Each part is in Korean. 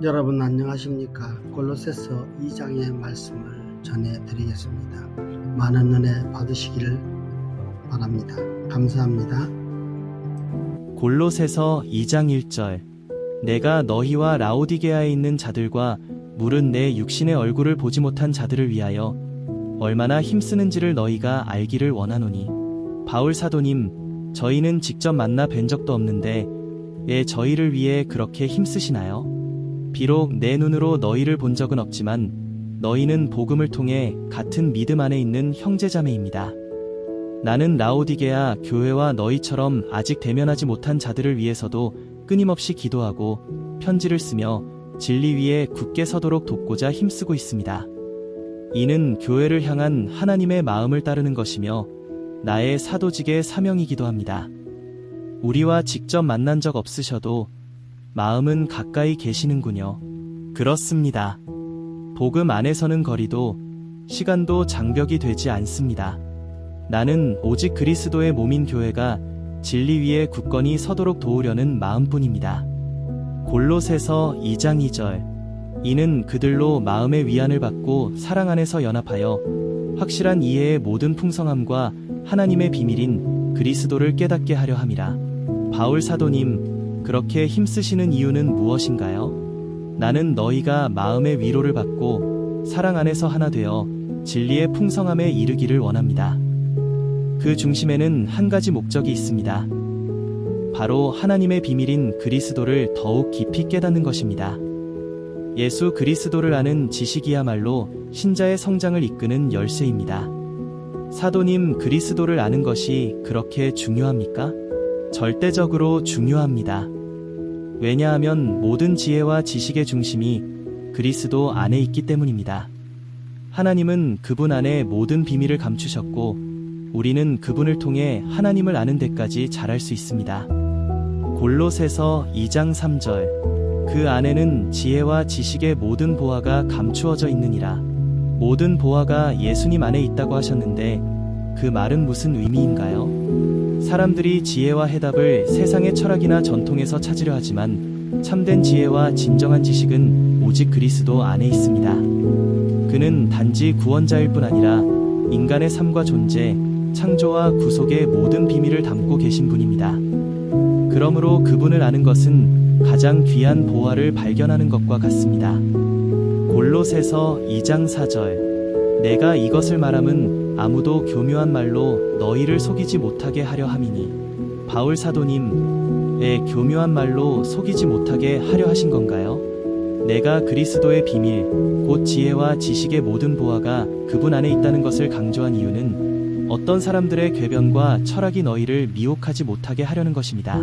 여러분 안녕하십니까? 골로새서 2장의 말씀을 전해드리겠습니다. 많은 은혜 받으시기를 바랍니다. 감사합니다. 골로새서 2장 1절. 내가 너희와 라오디게아에 있는 자들과 물은 내 육신의 얼굴을 보지 못한 자들을 위하여 얼마나 힘쓰는지를 너희가 알기를 원하노니. 바울 사도님, 저희는 직접 만나 뵌 적도 없는데 왜 저희를 위해 그렇게 힘쓰시나요? 비록 내 눈으로 너희를 본 적은 없지만 너희는 복음을 통해 같은 믿음 안에 있는 형제자매입니다. 나는 라오디게아 교회와 너희처럼 아직 대면하지 못한 자들을 위해서도 끊임없이 기도하고 편지를 쓰며 진리 위에 굳게 서도록 돕고자 힘쓰고 있습니다. 이는 교회를 향한 하나님의 마음을 따르는 것이며 나의 사도직의 사명이기도 합니다. 우리와 직접 만난 적 없으셔도 마음은 가까이 계시는군요. 그렇습니다. 복음 안에서는 거리도 시간도 장벽이 되지 않습니다. 나는 오직 그리스도의 몸인 교회가 진리 위에 굳건히 서도록 도우려는 마음뿐입니다. 골로새서 2장 2절. 이는 그들로 마음의 위안을 받고 사랑 안에서 연합하여 확실한 이해의 모든 풍성함과 하나님의 비밀인 그리스도를 깨닫게 하려 함이라. 바울 사도님, 그렇게 힘쓰시는 이유는 무엇인가요? 나는 너희가 마음의 위로를 받고 사랑 안에서 하나 되어 진리의 풍성함에 이르기를 원합니다. 그 중심에는 한 가지 목적이 있습니다. 바로 하나님의 비밀인 그리스도를 더욱 깊이 깨닫는 것입니다. 예수 그리스도를 아는 지식이야말로 신자의 성장을 이끄는 열쇠입니다. 사도님, 그리스도를 아는 것이 그렇게 중요합니까? 절대적으로 중요합니다. 왜냐하면 모든 지혜와 지식의 중심이 그리스도 안에 있기 때문입니다. 하나님은 그분 안에 모든 비밀을 감추셨고 우리는 그분을 통해 하나님을 아는 데까지 자랄 수 있습니다. 골로새서 2장 3절. 그 안에는 지혜와 지식의 모든 보화가 감추어져 있느니라. 모든 보화가 예수님 안에 있다고 하셨는데 그 말은 무슨 의미인가요? 사람들이 지혜와 해답을 세상의 철학이나 전통에서 찾으려 하지만 참된 지혜와 진정한 지식은 오직 그리스도 안에 있습니다. 그는 단지 구원자일 뿐 아니라 인간의 삶과 존재, 창조와 구속의 모든 비밀을 담고 계신 분입니다. 그러므로 그분을 아는 것은 가장 귀한 보화를 발견하는 것과 같습니다. 골로새서 2장 4절. 내가 이것을 말함은 아무도 교묘한 말로 너희를 속이지 못하게 하려 함이니. 바울 사도님, 왜 교묘한 말로 속이지 못하게 하려 하신 건가요? 내가 그리스도의 비밀, 곧 지혜와 지식의 모든 보화가 그분 안에 있다는 것을 강조한 이유는 어떤 사람들의 궤변과 철학이 너희를 미혹하지 못하게 하려는 것입니다.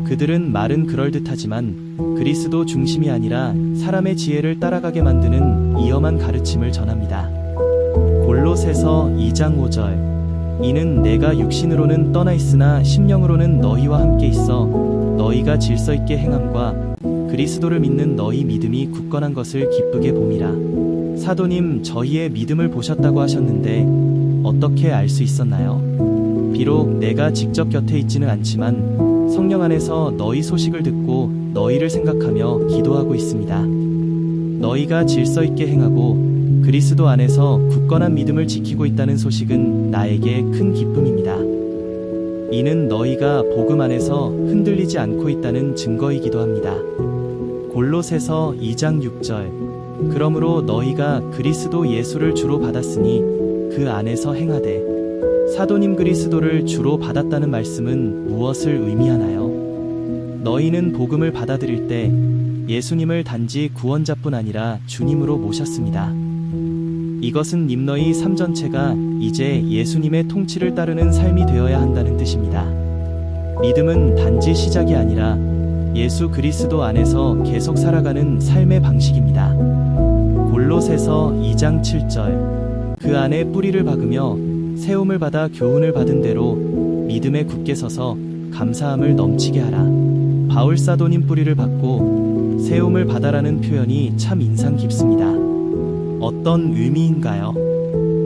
그들은 말은 그럴듯하지만 그리스도 중심이 아니라 사람의 지혜를 따라가게 만드는 위험한 가르침을 전합니다. 골로새서 2장 5절. 이는 내가 육신으로는 떠나 있으나 심령으로는 너희와 함께 있어 너희가 질서 있게 행함과 그리스도를 믿는 너희 믿음이 굳건한 것을 기쁘게 봄이라. 사도님, 저희의 믿음을 보셨다고 하셨는데 어떻게 알 수 있었나요? 비록 내가 직접 곁에 있지는 않지만 성령 안에서 너희 소식을 듣고 너희를 생각하며 기도하고 있습니다. 너희가 질서 있게 행하고 그리스도 안에서 굳건한 믿음을 지키고 있다는 소식은 나에게 큰 기쁨입니다. 이는 너희가 복음 안에서 흔들리지 않고 있다는 증거이기도 합니다. 골로새서 2장 6절. 그러므로 너희가 그리스도 예수를 주로 받았으니 그 안에서 행하되. 사도님, 그리스도를 주로 받았다는 말씀은 무엇을 의미하나요? 너희는 복음을 받아들일 때 예수님을 단지 구원자뿐 아니라 주님으로 모셨습니다. 이것은 너희 삶 전체가 이제 예수님의 통치를 따르는 삶이 되어야 한다는 뜻입니다. 믿음은 단지 시작이 아니라 예수 그리스도 안에서 계속 살아가는 삶의 방식입니다. 골로새서 2장 7절. 그 안에 뿌리를 박으며 세움을 받아 교훈을 받은 대로 믿음에 굳게 서서 감사함을 넘치게 하라. 바울 사도님, 뿌리를 받고 세움을 받아라는 표현이 참 인상 깊습니다. 어떤 의미인가요?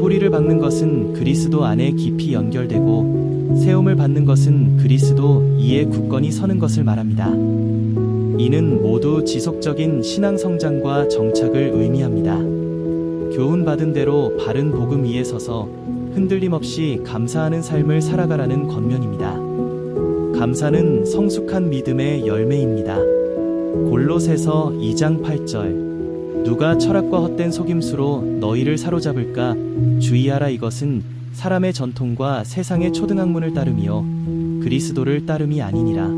뿌리를 박는 것은 그리스도 안에 깊이 연결되고 세움을 받는 것은 그리스도 이에 굳건히 서는 것을 말합니다. 이는 모두 지속적인 신앙 성장과 정착을 의미합니다. 교훈받은 대로 바른 복음 위에 서서 흔들림 없이 감사하는 삶을 살아가라는 권면입니다. 감사는 성숙한 믿음의 열매입니다. 골로새서 2장 8절 누가 철학과 헛된 속임수로 너희를 사로잡을까 주의하라. 이것은 사람의 전통과 세상의 초등학문을 따름이요 그리스도를 따름이 아니니라.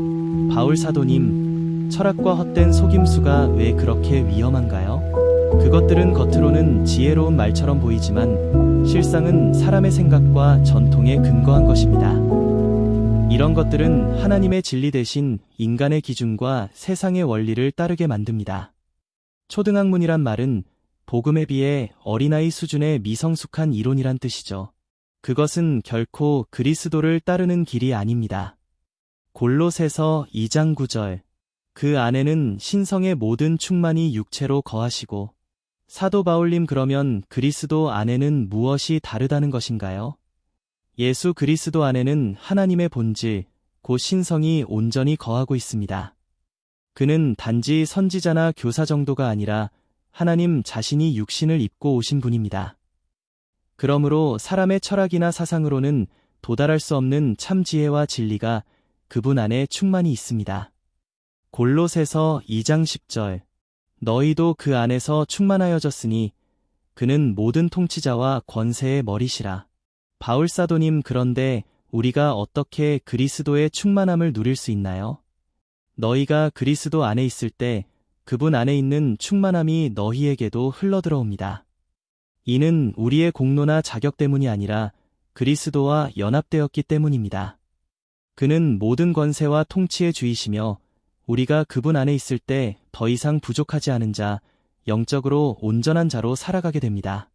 바울 사도님, 철학과 헛된 속임수가 왜 그렇게 위험한가요? 그것들은 겉으로는 지혜로운 말처럼 보이지만 실상은 사람의 생각과 전통에 근거한 것입니다. 이런 것들은 하나님의 진리 대신 인간의 기준과 세상의 원리를 따르게 만듭니다. 초등학문이란 말은 복음에 비해 어린아이 수준의 미성숙한 이론이란 뜻이죠. 그것은 결코 그리스도를 따르는 길이 아닙니다. 골로새서 2장 9절 그 안에는 신성의 모든 충만이 육체로 거하시고 사도 바울님 그러면 그리스도 안에는 무엇이 다르다는 것인가요? 예수 그리스도 안에는 하나님의 본질, 곧 신성이 온전히 거하고 있습니다. 그는 단지 선지자나 교사 정도가 아니라 하나님 자신이 육신을 입고 오신 분입니다. 그러므로 사람의 철학이나 사상으로는 도달할 수 없는 참 지혜와 진리가 그분 안에 충만히 있습니다. 골로새서 2장 10절 너희도 그 안에서 충만하여졌으니 그는 모든 통치자와 권세의 머리시라. 바울 사도님 그런데 우리가 어떻게 그리스도의 충만함을 누릴 수 있나요? 너희가 그리스도 안에 있을 때 그분 안에 있는 충만함이 너희에게도 흘러들어옵니다. 이는 우리의 공로나 자격 때문이 아니라 그리스도와 연합되었기 때문입니다. 그는 모든 권세와 통치의 주이시며 우리가 그분 안에 있을 때 더 이상 부족하지 않은 자, 영적으로 온전한 자로 살아가게 됩니다.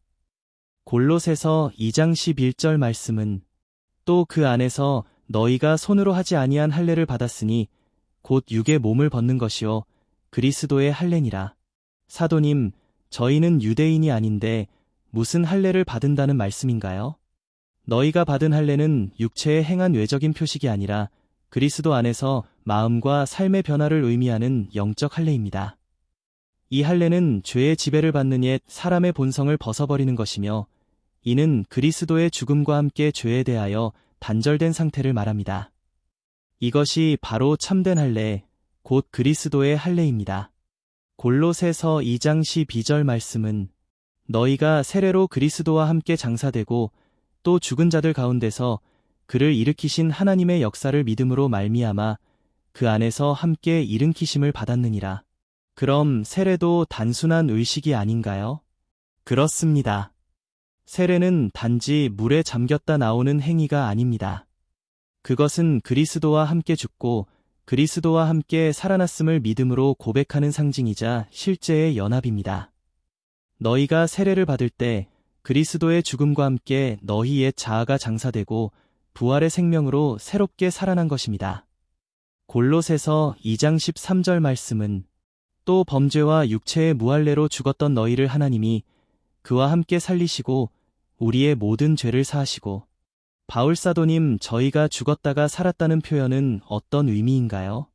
골로새서 2장 11절 말씀은 또 그 안에서 너희가 손으로 하지 아니한 할례를 받았으니 곧 육의 몸을 벗는 것이요 그리스도의 할례니라. 사도님, 저희는 유대인이 아닌데 무슨 할례를 받은다는 말씀인가요? 너희가 받은 할례는 육체에 행한 외적인 표식이 아니라 그리스도 안에서 마음과 삶의 변화를 의미하는 영적 할례입니다. 이 할례는 죄의 지배를 받는 옛 사람의 본성을 벗어버리는 것이며 이는 그리스도의 죽음과 함께 죄에 대하여 단절된 상태를 말합니다. 이것이 바로 참된 할례, 곧 그리스도의 할례입니다. 골로새서 2장 12절 말씀은 너희가 세례로 그리스도와 함께 장사되고 또 죽은 자들 가운데서 그를 일으키신 하나님의 역사를 믿음으로 말미암아 그 안에서 함께 일으키심을 받았느니라. 그럼 세례도 단순한 의식이 아닌가요? 그렇습니다. 세례는 단지 물에 잠겼다 나오는 행위가 아닙니다. 그것은 그리스도와 함께 죽고 그리스도와 함께 살아났음을 믿음으로 고백하는 상징이자 실제의 연합입니다. 너희가 세례를 받을 때 그리스도의 죽음과 함께 너희 옛 자아가 장사되고 부활의 생명으로 새롭게 살아난 것입니다. 골로새서 2장 13절 말씀은 또 범죄와 육체의 무할례로 죽었던 너희를 하나님이 그와 함께 살리시고 우리의 모든 죄를 사하시고 바울 사도님 저희가 죽었다가 살았다는 표현은 어떤 의미인가요?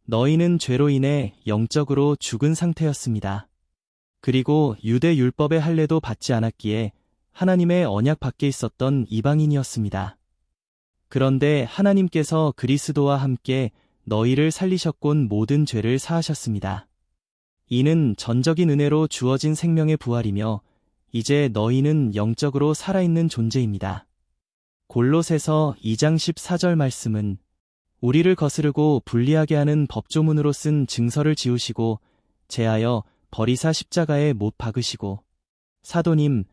너희는 죄로 인해 영적으로 죽은 상태였습니다. 그리고 유대 율법의 할례도 받지 않았기에 하나님의 언약 밖에 있었던 이방인이었습니다. 그런데 하나님께서 그리스도와 함께 너희를 살리셨곤 모든 죄를 사하셨습니다. 이는 전적인 은혜로 주어진 생명의 부활이며 이제 너희는 영적으로 살아있는 존재입니다. 골로새서 2장 14절 말씀은 우리를 거스르고 불리하게 하는 법조문으로 쓴 증서를 지우시고 제하여 버리사 십자가에 못 박으시고 사도님,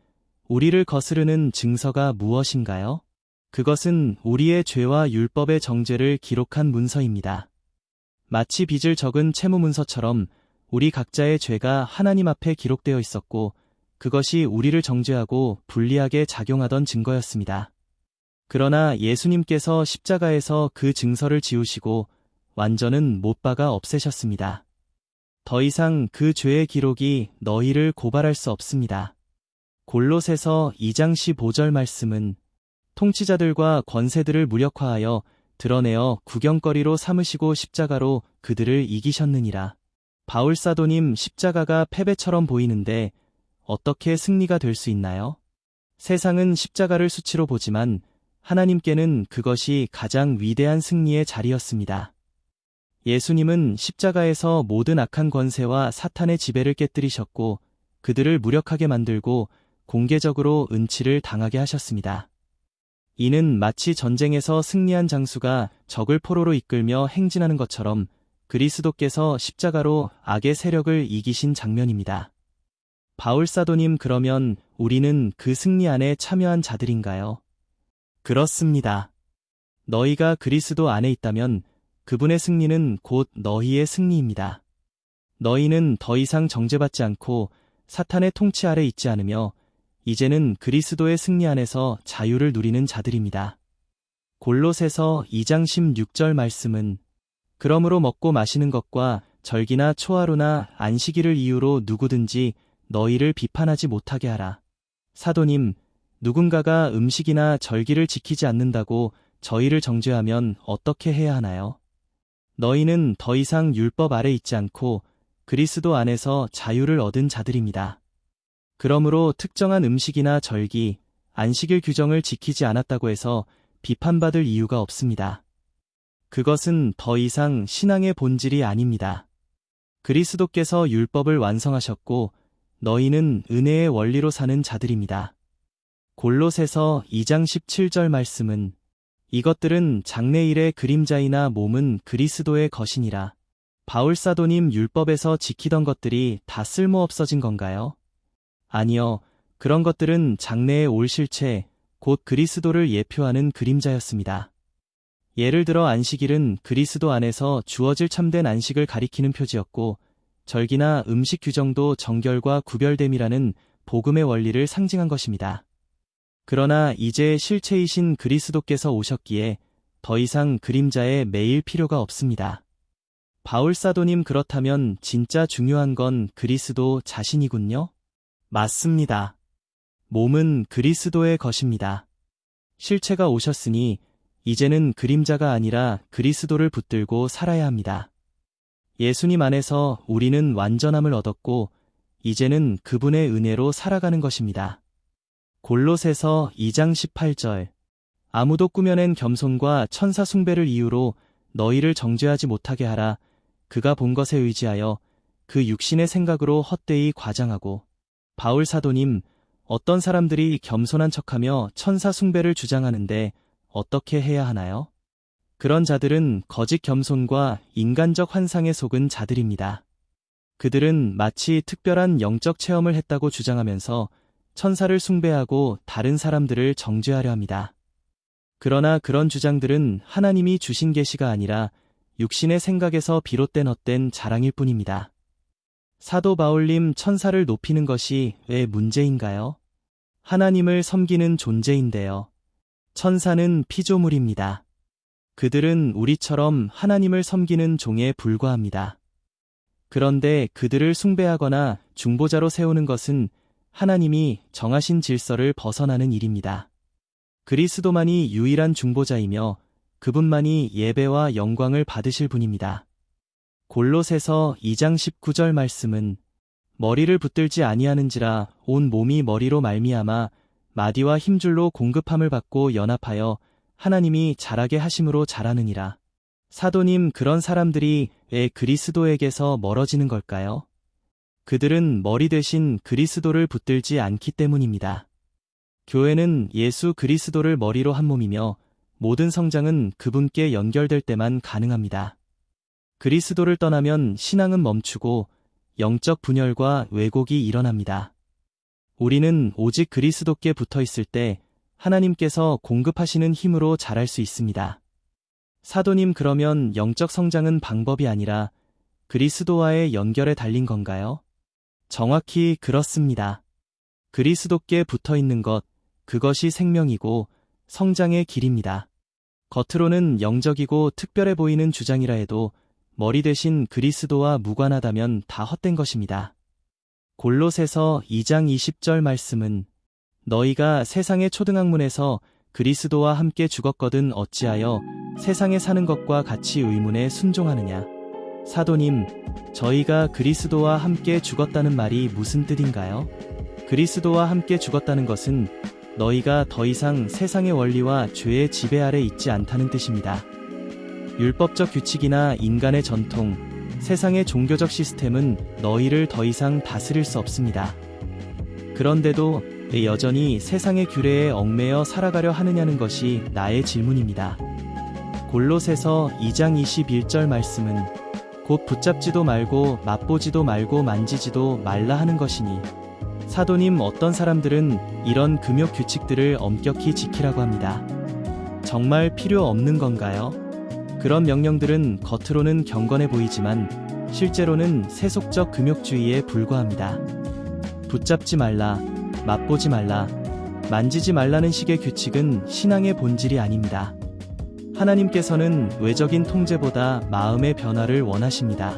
우리를 거스르는 증서가 무엇인가요? 그것은 우리의 죄와 율법의 정죄를 기록한 문서입니다. 마치 빚을 적은 채무 문서처럼 우리 각자의 죄가 하나님 앞에 기록되어 있었고 그것이 우리를 정죄하고 불리하게 작용하던 증거였습니다. 그러나 예수님께서 십자가에서 그 증서를 지우시고 완전은 못 박아 없애셨습니다. 더 이상 그 죄의 기록이 너희를 고발할 수 없습니다. 골로새서 2장 15절 말씀은 통치자들과 권세들을 무력화하여 드러내어 구경거리로 삼으시고 십자가로 그들을 이기셨느니라. 바울 사도님, 십자가가 패배처럼 보이는데 어떻게 승리가 될 수 있나요? 세상은 십자가를 수치로 보지만 하나님께는 그것이 가장 위대한 승리의 자리였습니다. 예수님은 십자가에서 모든 악한 권세와 사탄의 지배를 깨뜨리셨고 그들을 무력하게 만들고 공개적으로 은치를 당하게 하셨습니다. 이는 마치 전쟁에서 승리한 장수가 적을 포로로 이끌며 행진하는 것처럼 그리스도께서 십자가로 악의 세력을 이기신 장면입니다. 바울 사도님, 그러면 우리는 그 승리 안에 참여한 자들인가요? 그렇습니다. 너희가 그리스도 안에 있다면 그분의 승리는 곧 너희의 승리입니다. 너희는 더 이상 정죄받지 않고 사탄의 통치 아래 있지 않으며 이제는 그리스도의 승리 안에서 자유를 누리는 자들입니다. 골로새서 2장 16절 말씀은 그러므로 먹고 마시는 것과 절기나 초하루나 안식일을 이유로 누구든지 너희를 비판하지 못하게 하라. 사도님, 누군가가 음식이나 절기를 지키지 않는다고 저희를 정죄하면 어떻게 해야 하나요? 너희는 더 이상 율법 아래 있지 않고 그리스도 안에서 자유를 얻은 자들입니다. 그러므로 특정한 음식이나 절기, 안식일 규정을 지키지 않았다고 해서 비판받을 이유가 없습니다. 그것은 더 이상 신앙의 본질이 아닙니다. 그리스도께서 율법을 완성하셨고 너희는 은혜의 원리로 사는 자들입니다. 골로새서 2장 17절 말씀은 이것들은 장래일의 그림자이나 몸은 그리스도의 것이니라. 바울 사도님, 율법에서 지키던 것들이 다 쓸모없어진 건가요? 아니요. 그런 것들은 장래에 올 실체, 곧 그리스도를 예표하는 그림자였습니다. 예를 들어 안식일은 그리스도 안에서 주어질 참된 안식을 가리키는 표지였고 절기나 음식 규정도 정결과 구별됨이라는 복음의 원리를 상징한 것입니다. 그러나 이제 실체이신 그리스도께서 오셨기에 더 이상 그림자에 매일 필요가 없습니다. 바울 사도님, 그렇다면 진짜 중요한 건 그리스도 자신이군요? 맞습니다. 몸은 그리스도의 것입니다. 실체가 오셨으니 이제는 그림자가 아니라 그리스도를 붙들고 살아야 합니다. 예수님 안에서 우리는 완전함을 얻었고 이제는 그분의 은혜로 살아가는 것입니다. 골로새서 2장 18절 아무도 꾸며낸 겸손과 천사 숭배를 이유로 너희를 정죄하지 못하게 하라. 그가 본 것에 의지하여 그 육신의 생각으로 헛되이 과장하고. 바울 사도님, 어떤 사람들이 겸손한 척하며 천사 숭배를 주장하는데 어떻게 해야 하나요? 그런 자들은 거짓 겸손과 인간적 환상에 속은 자들입니다. 그들은 마치 특별한 영적 체험을 했다고 주장하면서 천사를 숭배하고 다른 사람들을 정죄하려 합니다. 그러나 그런 주장들은 하나님이 주신 계시가 아니라 육신의 생각에서 비롯된 헛된 자랑일 뿐입니다. 사도 바울님, 천사를 높이는 것이 왜 문제인가요? 하나님을 섬기는 존재인데요. 천사는 피조물입니다. 그들은 우리처럼 하나님을 섬기는 종에 불과합니다. 그런데 그들을 숭배하거나 중보자로 세우는 것은 하나님이 정하신 질서를 벗어나는 일입니다. 그리스도만이 유일한 중보자이며 그분만이 예배와 영광을 받으실 분입니다. 골로새서 2장 19절 말씀은 머리를 붙들지 아니하는지라 온 몸이 머리로 말미암아 마디와 힘줄로 공급함을 받고 연합하여 하나님이 자라게 하심으로 자라느니라. 사도님, 그런 사람들이 왜 그리스도에게서 멀어지는 걸까요? 그들은 머리 대신 그리스도를 붙들지 않기 때문입니다. 교회는 예수 그리스도를 머리로 한 몸이며 모든 성장은 그분께 연결될 때만 가능합니다. 그리스도를 떠나면 신앙은 멈추고 영적 분열과 왜곡이 일어납니다. 우리는 오직 그리스도께 붙어 있을 때 하나님께서 공급하시는 힘으로 자랄 수 있습니다. 사도님, 그러면 영적 성장은 방법이 아니라 그리스도와의 연결에 달린 건가요? 정확히 그렇습니다. 그리스도께 붙어 있는 것, 그것이 생명이고 성장의 길입니다. 겉으로는 영적이고 특별해 보이는 주장이라 해도 머리 대신 그리스도와 무관하다면 다 헛된 것입니다. 골로새서 2장 20절 말씀은 너희가 세상의 초등학문에서 그리스도와 함께 죽었거든 어찌하여 세상에 사는 것과 같이 의문에 순종하느냐. 사도님, 저희가 그리스도와 함께 죽었다는 말이 무슨 뜻인가요? 그리스도와 함께 죽었다는 것은 너희가 더 이상 세상의 원리와 죄의 지배 아래 있지 않다는 뜻입니다. 율법적 규칙이나 인간의 전통, 세상의 종교적 시스템은 너희를 더 이상 다스릴 수 없습니다. 그런데도 여전히 세상의 규례에 얽매여 살아가려 하느냐는 것이 나의 질문입니다. 골로새서 2장 21절 말씀은 곧 붙잡지도 말고 맛보지도 말고 만지지도 말라 하는 것이니, 사도님, 어떤 사람들은 이런 금욕 규칙들을 엄격히 지키라고 합니다. 정말 필요 없는 건가요? 그런 명령들은 겉으로는 경건해 보이지만 실제로는 세속적 금욕주의에 불과합니다. 붙잡지 말라, 맛보지 말라, 만지지 말라는 식의 규칙은 신앙의 본질이 아닙니다. 하나님께서는 외적인 통제보다 마음의 변화를 원하십니다.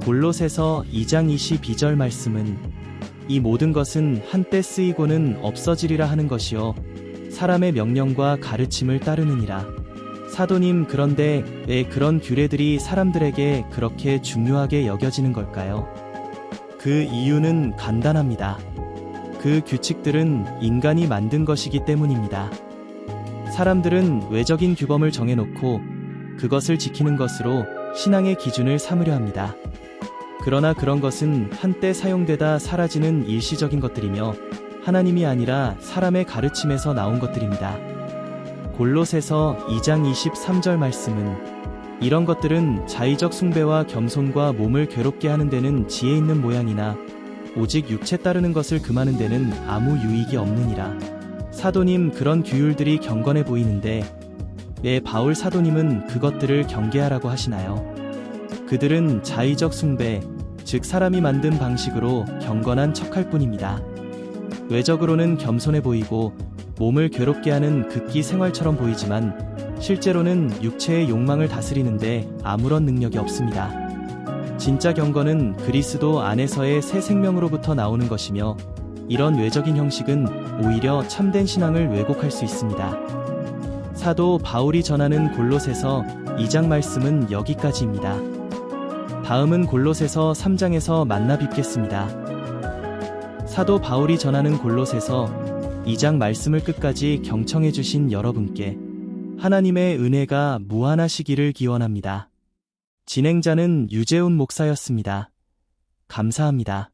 골로새서 2장 22절 말씀은 이 모든 것은 한때 쓰이고는 없어지리라 하는 것이요 사람의 명령과 가르침을 따르느니라. 사도님, 그런데 왜 그런 규례들이 사람들에게 그렇게 중요하게 여겨지는 걸까요? 그 이유는 간단합니다. 그 규칙들은 인간이 만든 것이기 때문입니다. 사람들은 외적인 규범을 정해놓고 그것을 지키는 것으로 신앙의 기준을 삼으려 합니다. 그러나 그런 것은 한때 사용되다 사라지는 일시적인 것들이며 하나님이 아니라 사람의 가르침에서 나온 것들입니다. 골로새서 2장 23절 말씀은 이런 것들은 자의적 숭배와 겸손과 몸을 괴롭게 하는 데는 지혜 있는 모양이나 오직 육체 따르는 것을 금하는 데는 아무 유익이 없느니라. 사도님, 그런 규율들이 경건해 보이는데 왜 바울 사도님은 그것들을 경계하라고 하시나요? 그들은 자의적 숭배, 즉 사람이 만든 방식으로 경건한 척할 뿐입니다. 외적으로는 겸손해 보이고 몸을 괴롭게 하는 극기 생활처럼 보이지만 실제로는 육체의 욕망을 다스리는데 아무런 능력이 없습니다. 진짜 경건은 그리스도 안에서의 새 생명으로부터 나오는 것이며 이런 외적인 형식은 오히려 참된 신앙을 왜곡할 수 있습니다. 사도 바울이 전하는 골로새서 2장 말씀은 여기까지입니다. 다음은 골로새서 3장에서 만나 뵙겠습니다. 사도 바울이 전하는 골로새서 2장 말씀을 끝까지 경청해 주신 여러분께 하나님의 은혜가 무한하시기를 기원합니다. 진행자는 유재훈 목사였습니다. 감사합니다.